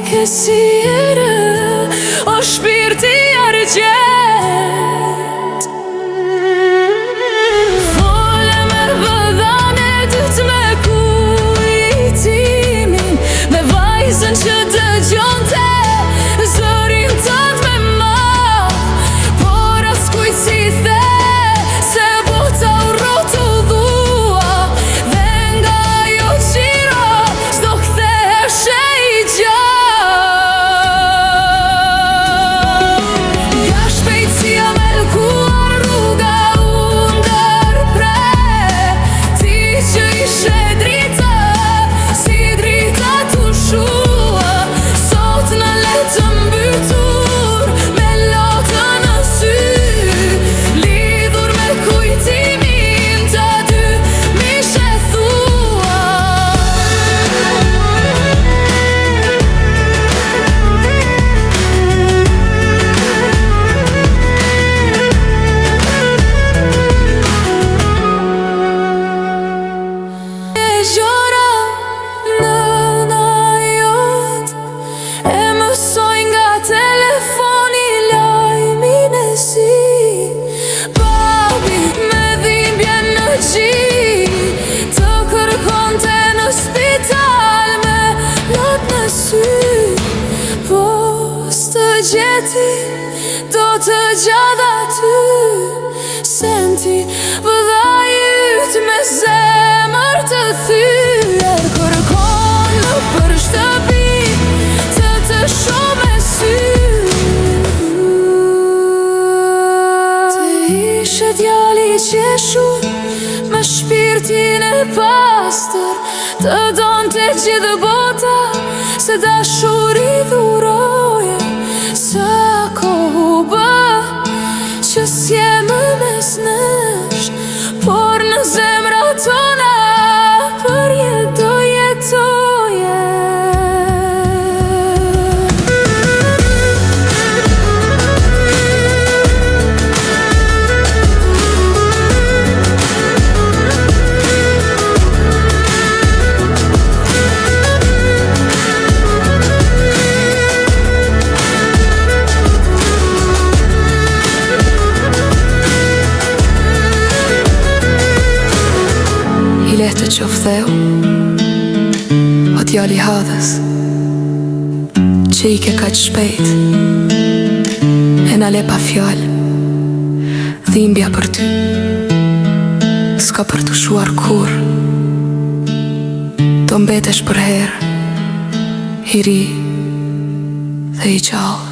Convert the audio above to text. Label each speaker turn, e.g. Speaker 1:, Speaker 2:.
Speaker 1: ke si erë, o shpirti argjend. Fole merë vëdhane dytë me kujtimin, me vajzën që dëgjonte zërin tënd me madh, por as kujt si the se bota u rrotulua, dhe nga ajo qiro s'do ktheheshe i gjatë. Nga shpejtësia me lkuar rruga u ndërpre, ti që ishe drita, si drita t'u shua, sot në le të mbytur me lotën në sy, lidhur me kujtimin të dy mishe thua. E gjora nëna jot, e mësoj nga telefoni lajmin e si. Babi me dhimbje në gjin, të kërkonte në spital me lot në sy, po s'të gjeti, do të gjadha ty, senti vëllajt me zemër të thyer, kërkon në për shtëpi të shumë me sy. Të ishe djali qeshur me shpirtin e pastër, të donte gjithë bota se dashuri dhuroje, sa kohë u bë që s'jemë mes nesh, por në zemra tona përjeto jetoje. I lehtë të qoftë theu, o djali hadhës, që i ke kaq shpejt, e na le pa fjallë, dhimbja për ty s'ka për të shuar kur, do mbetesh për herë, i ri dhe i gjallë.